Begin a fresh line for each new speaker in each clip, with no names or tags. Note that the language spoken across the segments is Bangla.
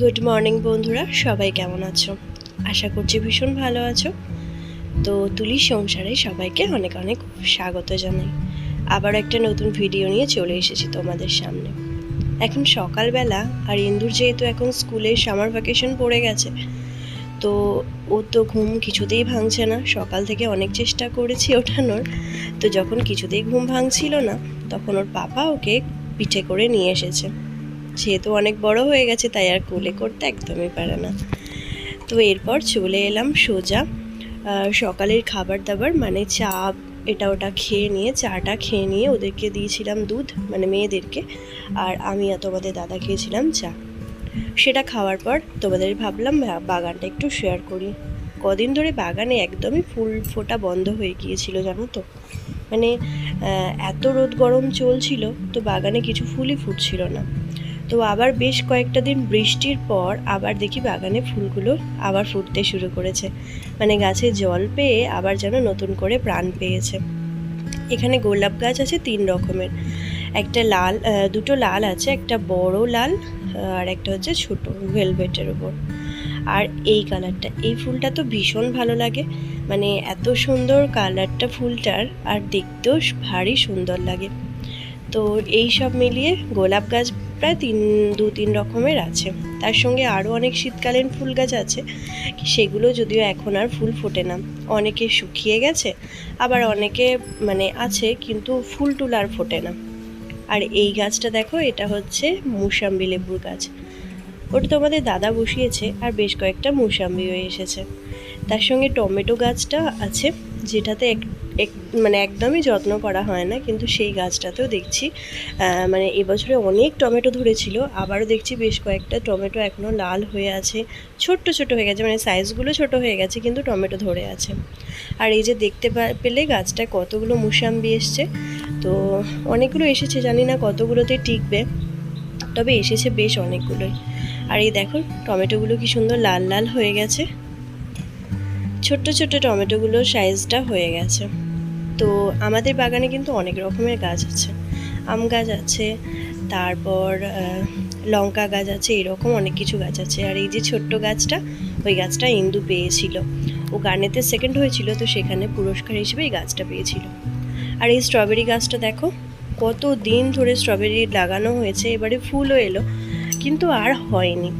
গুড মর্নিং বন্ধুরা, সবাই কেমন আছো? আশা করছি ভীষণ ভালো আছো। তো তুলির সংসারে সবাইকে অনেক অনেক স্বাগত জানাই। আবার একটা নতুন ভিডিও নিয়ে চলে এসেছি তোমাদের সামনে। এখন সকালবেলা, আর ইন্দুর যেহেতু এখন স্কুলে সামার ভ্যাকেশন পড়ে গেছে, তো ওর তো ঘুম কিছুতেই ভাঙছে না। সকাল থেকে অনেক চেষ্টা করেছি ওঠানোর, তো যখন কিছুতেই ঘুম ভাঙছিল না, তখন ওর পাপা ওকে পিঠে করে নিয়ে এসেছে। যেহেতু অনেক বড় হয়ে গেছে, তাই আর কোলে করতে একদমই পারে না। তো এরপর চলে এলাম সোজা সকালের খাবার দাবার মানে চা এটা ওটা খেয়ে নিয়ে, চাটা খেয়ে নিয়ে ওদেরকে দিয়েছিলাম দুধ, মানে মেয়েদেরকে, আর আমি আর তোমাদের দাদা খেয়েছিলাম চা। সেটা খাওয়ার পর তোমাদের ভাবলাম বাগানটা একটু শেয়ার করি। কদিন ধরে বাগানে একদমই ফুল ফোটা বন্ধ হয়ে গিয়েছিল, জানো তো। মানে এত রোদ গরম চলছিল, তো বাগানে কিছু ফুলই ফুটছিল না। তো আবার বেশ কয়েকটা দিন বৃষ্টির পর আবার দেখি বাগানে ফুলগুলো আবার ফুটতে শুরু করেছে। মানে গাছে জল পেয়ে আবার যেন নতুন করে প্রাণ পেয়েছে। এখানে গোলাপ গাছ আছে 3 রকমের। একটা লাল, দুটো লাল আছে, একটা বড় লাল, আর একটা হচ্ছে ছোট ভেলভেটের উপর। আর এই কালারটা, এই ফুলটা তো ভীষণ ভালো লাগে। মানে এত সুন্দর কালারটা ফুলটার, আর দেখতেও ভারী সুন্দর লাগে। তো এই সব মিলিয়ে গোলাপ গাছ প্রায় 2-3 রকমের আছে। তার সঙ্গে আরও অনেক শীতকালীন ফুল গাছ আছে, সেগুলো যদিও এখন আর ফুল ফোটে না, অনেকে শুকিয়ে গেছে, আবার অনেকে মানে আছে কিন্তু ফুল টুল আর ফোটে না। আর এই গাছটা দেখো, এটা হচ্ছে মুসাম্বি লেবুর গাছ। ওটা তোমাদের দাদা বসিয়েছে, আর বেশ কয়েকটা মুসাম্বিও এসেছে। তার সঙ্গে টমেটো গাছটা আছে, যেটাতে মানে একদমই যত্ন করা হয় না, কিন্তু সেই গাছটাতেও দেখছি মানে এবছরে অনেক টমেটো ধরেছিল। আবারও দেখছি বেশ কয়েকটা টমেটো এখনও লাল হয়ে আছে, ছোট্ট ছোট হয়ে গেছে, মানে সাইজগুলো ছোট হয়ে গেছে, কিন্তু টমেটো ধরে আছে। আর এই যে দেখতে পেলে গাছটায় কতগুলো মুসাম্বি এসছে। তো অনেকগুলো এসেছে, জানি না কতগুলোতে টিকবে, তবে এসেছে বেশ অনেকগুলোই। আর এই দেখো টমেটোগুলো কি সুন্দর লাল লাল হয়ে গেছে, ছোট্ট ছোট্ট টমেটোগুলোর সাইজটা হয়ে গেছে। তো আমাদের বাগানে কিন্তু অনেক রকমের গাছ আছে। আম গাছ আছে, তারপর লঙ্কা গাছ আছে, এরকম অনেক কিছু গাছ আছে। আর এই যে ছোট্ট গাছটা, ওই গাছটা ইন্দু পেয়েছিল। ও গানেতে সেকেন্ড হয়েছিল, তো সেখানে পুরস্কার হিসেবে এই গাছটা পেয়েছিল। আর এই স্ট্রবেরি গাছটা দেখো, কত দিন ধরে স্ট্রবেরি লাগানো হয়েছে, এবারে ফুলও এলো, কিন্তু আর হয়নি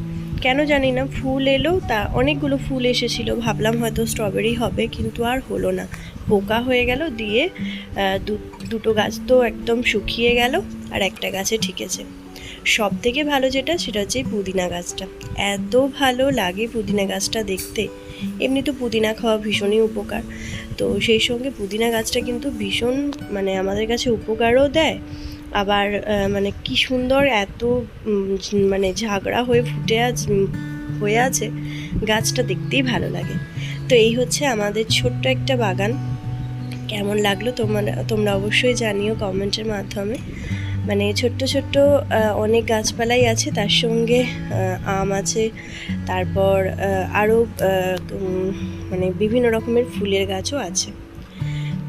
কেন জানি না। ফুল এলো, তা অনেকগুলো ফুল এসেছিলো, ভাবলাম হয়তো স্ট্রবেরি হবে, কিন্তু আর হলো না, পোকা হয়ে গেল। দিয়ে দুটো গাছ তো একদম শুকিয়ে গেল, আর একটা গাছে ঠিকেছে। সব থেকে ভালো যেটা, সেটা হচ্ছে পুদিনা গাছটা। এত ভালো লাগে পুদিনা গাছটা দেখতে। এমনি তো পুদিনা খাওয়া ভীষণই উপকার, তো সেই সঙ্গে পুদিনা গাছটা কিন্তু ভীষণ মানে আমাদের কাছে উপকারও দেয়। আবার মানে কি সুন্দর এত মানে ঝাগড়া হয়ে হয়ে আছে, গাছটা দেখতেই ভালো লাগে। তো এই হচ্ছে আমাদের ছোট্ট একটা বাগান। কেমন লাগলো তোমরা অবশ্যই জানিও কমেন্টের মাধ্যমে। মানে ছোট্ট ছোট্ট অনেক গাছপালাই আছে, তার সঙ্গে আম আছে, তারপর আরও মানে বিভিন্ন রকমের ফুলের গাছও আছে।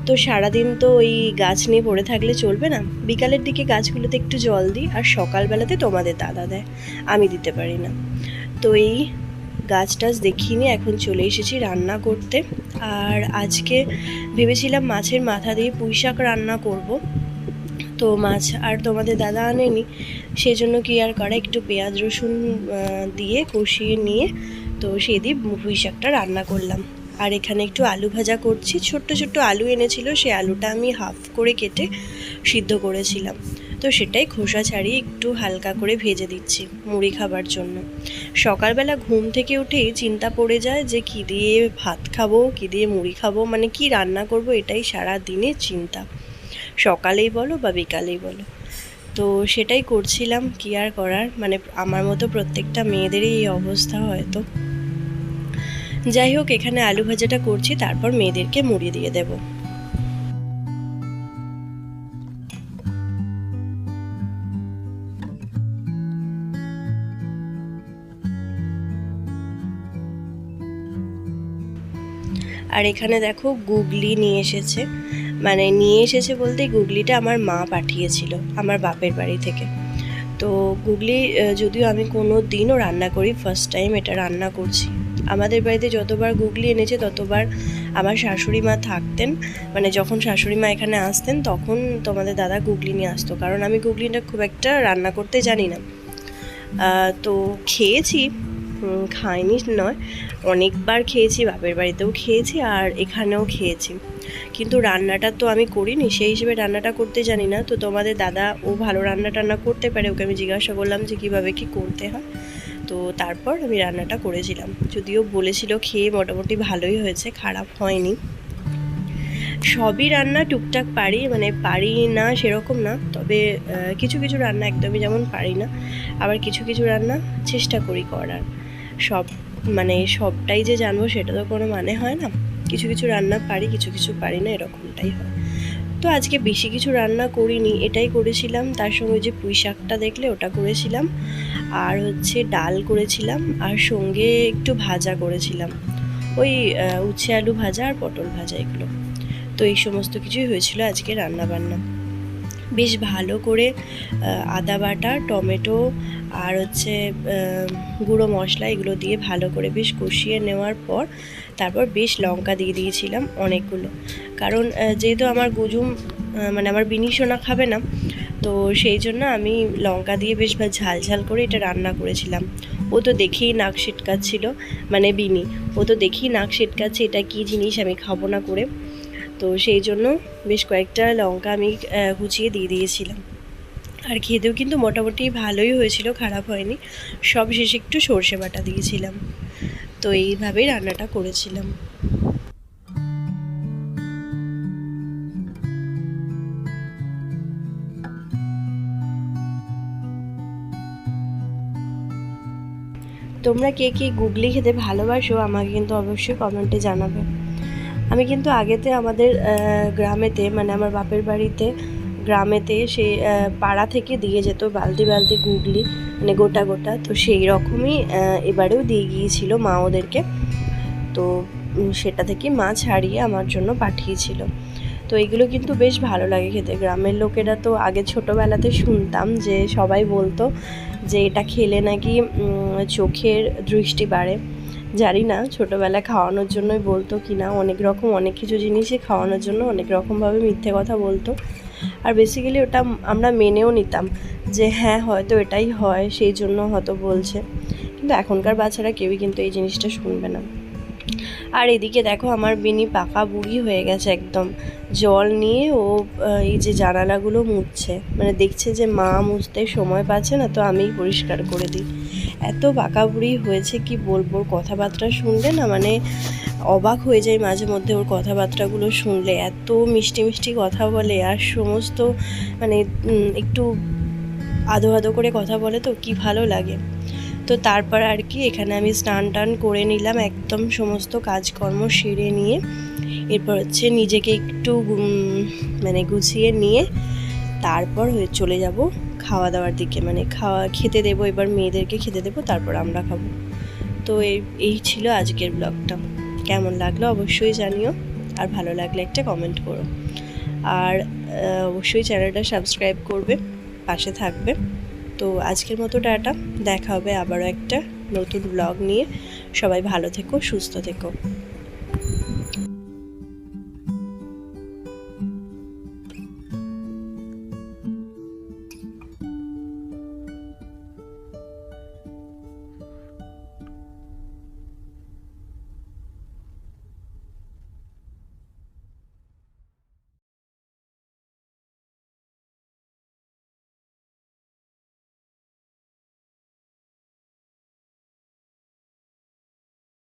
তো সারাদিন তো ওই গাছ নিয়ে পড়ে থাকলে চলবে না, বিকালের দিকে গাছগুলোতে একটু জল দিই, আর সকালবেলাতে তোমাদের দাদা দেয়, আমি দিতে পারি না। তো এই গাছ টাছ দেখিয়ে নিয়ে এখন চলে এসেছি রান্না করতে। আর আজকে ভেবেছিলাম মাছের মাথা দিয়ে পুঁই শাক রান্না করব, তো মাছ আর তোমাদের দাদা আনেনি, সেজন্য কি আর করা, একটু পেঁয়াজ রসুন দিয়ে কষিয়ে নিয়ে তো সেদিন পুঁই শাকটা রান্না করলাম। আর এখানে একটু আলু ভাজা করছি, ছোট্ট ছোট্ট আলু এনেছিল, সেই আলুটা আমি হাফ করে কেটে সিদ্ধ করেছিলাম, তো সেটাই খোসা ছাড়িয়ে একটু হালকা করে ভেজে দিচ্ছি মুড়ি খাবার জন্য। সকালবেলা ঘুম থেকে উঠেই চিন্তা পড়ে যায় যে কী দিয়ে ভাত খাবো, কী দিয়ে মুড়ি খাবো, মানে কি রান্না করব, এটাই সারা দিনের চিন্তা, সকালেই বলো বা বিকালেই বলো। তো সেটাই করছিলাম, কি আর করার, মানে আমার মতো প্রত্যেকটা মেয়েদেরই এই অবস্থা হয়তো। যাই হোক, এখানে আলু ভাজাটা করছি, তারপর মেয়েদেরকে মুড়ি দিয়ে দেব। আর এখানে দেখো গুগলি নিয়ে এসেছে, মানে নিয়ে এসেছে বলতে গুগলিটা আমার মা পাঠিয়েছিল আমার বাপের বাড়ি থেকে। তো গুগলি যদিও আমি কোনো দিনও রান্না করি, ফার্স্ট টাইম এটা রান্না করছি। আমাদের বাড়িতে যতবার গুগলি এনেছে ততবার আমার শাশুড়ি মা থাকতেন, মানে যখন শাশুড়ি মা এখানে আসতেন তখন তোমাদের দাদা গুগলি নিয়ে আসতো, কারণ আমি গুগলিটা খুব একটা রান্না করতে জানি না। তো খেয়েছি, খাইনি নয়, অনেকবার খেয়েছি, বাপের বাড়িতেও খেয়েছি আর এখানেও খেয়েছি, কিন্তু রান্নাটা তো আমি করিনি, সেই হিসেবে রান্নাটা করতে জানি না। তো তোমাদের দাদা ও ভালো রান্না টান্না করতে পারে, ওকে আমি জিজ্ঞাসা করলাম যে কীভাবে কী করতে হয়, তো তারপর আমি রান্নাটা করেছিলাম। যদিও বলেছিল খেয়ে মোটামুটি ভালোই হয়েছে, খারাপ হয়নি। সবই রান্না টুকটাক পারি, মানে পারি না সেরকম না, তবে কিছু কিছু রান্না একদমই যেমন পারি না, আবার কিছু কিছু রান্না চেষ্টা করি করার। সব মানে সবটাই যে জানবো সেটা তো কোনো মানে হয় না, কিছু কিছু রান্না পারি, কিছু কিছু পারি না, এরকমটাই হয়। তো আজকে বেশি কিছু রান্না করিনি, এটাই করেছিলাম, তার সঙ্গে যে পুঁই শাকটা দেখলে ওটা করেছিলাম, আর হচ্ছে ডাল করেছিলাম, আর সঙ্গে একটু ভাজা করেছিলাম, ওই উচ্ছে আলু ভাজা আর পটল ভাজা, এগুলো। তো এই সমস্ত কিছুই হয়েছিল আজকে রান্নাবান্না। বেশ ভালো করে আদা বাটা, টমেটো আর হচ্ছে গুঁড়ো মশলা এগুলো দিয়ে ভালো করে বেশ কষিয়ে নেওয়ার পর তারপর বেশ লঙ্কা দিয়ে দিয়েছিলাম অনেকগুলো, কারণ যেহেতু আমার গুজুম মানে আমার বিনি সোনা খাবে না, তো সেই জন্য আমি লঙ্কা দিয়ে বেশ ঝাল ঝাল করে এটা রান্না করেছিলাম। ও তো দেখেই নাক সিটকাচ্ছিল, মানে বিনি, ও তো দেখেই নাক সিটকাচ্ছে এটা কী জিনিস, আমি খাবো না করে, তো সেই জন্য বেশ কয়েকটা লঙ্কা আমি কুচিয়ে দিয়ে দিয়েছিলাম। আর খেতেও কিন্তু মোটামুটি ভালোই হয়েছিল, খারাপ হয়নি। সব শেষে একটু সর্ষে বাটা দিয়েছিলাম। তো এইভাবেই রান্নাটা করেছিলাম। তোমরা কে কে গুগলি খেতে ভালোবাসো আমাকে কিন্তু অবশ্যই কমেন্টে জানাবে। আমি কিন্তু আগেতে আমাদের গ্রামেতে, মানে আমার বাপের বাড়িতে গ্রামেতে সে পাড়া থেকে দিয়ে যেত বালতি বালতি গুগলি, মানে গোটা গোটা, তো সেই রকমই এবারেও দিয়ে গিয়েছিল মা ওদেরকে। তো সেটা থেকে মা ছাড়িয়ে আমার জন্য পাঠিয়েছিল। তো এগুলো কিন্তু বেশ ভালো লাগে খেতে। গ্রামের লোকেরা তো আগে ছোটোবেলাতে শুনতাম যে সবাই বলতো যে এটা খেলে নাকি চোখের দৃষ্টি বাড়ে। জানি না ছোটোবেলায় খাওয়ানোর জন্যই বলতো কি না, অনেক রকম অনেক কিছু জিনিসই খাওয়ানোর জন্য অনেক রকমভাবে মিথ্যে কথা বলতো, আর বেসিক্যালি ওটা আমরা মেনেও নিতাম যে হ্যাঁ হয়তো এটাই হয়, সেই জন্য হয়তো বলছে, কিন্তু এখনকার বাচ্চারা কেউই কিন্তু এই জিনিসটা শুনবে না। আর এদিকে দেখো আমার বিনি পাকা বুড়ি হয়ে গেছে একদম, জল নিয়ে ও এই যে জানালাগুলো মুছছে, মানে দেখছে যে মা মুছতে সময় পাচ্ছে না, তো আমিই পরিষ্কার করে দিই। এত পাকা বুড়ি হয়েছে কি বলবো, ওর কথাবার্তা শুনলে না মানে অবাক হয়ে যায় মাঝে মধ্যে, ওর কথাবার্তাগুলো শুনলে এত মিষ্টি মিষ্টি কথা বলে, আর সমস্ত মানে একটু আদো আদো করে কথা বলে, তো কি ভালো লাগে। তো তারপর আর কি এখানে আমি স্নান টান করে নিলাম, একদম সমস্ত কাজকর্ম সেরে নিয়ে এরপর হচ্ছে নিজেকে একটু মানে গুছিয়ে নিয়ে তারপর চলে যাব খাওয়া দাওয়ার দিকে, মানে খেতে দেবো, এবার মেয়েদেরকে খেতে দেবো, তারপর আমরা খাবো। তো এই ছিল আজকের ব্লগটা। কেমন লাগলো অবশ্যই জানিও, আর ভালো লাগলে একটা কমেন্ট করো, আর অবশ্যই চ্যানেলটা সাবস্ক্রাইব করবে, পাশে থাকবে। তো আজকের মতো টাটা, দেখা হবে আবারও একটা নতুন ব্লগ নিয়ে। সবাই ভালো থেকো, সুস্থ থেকো।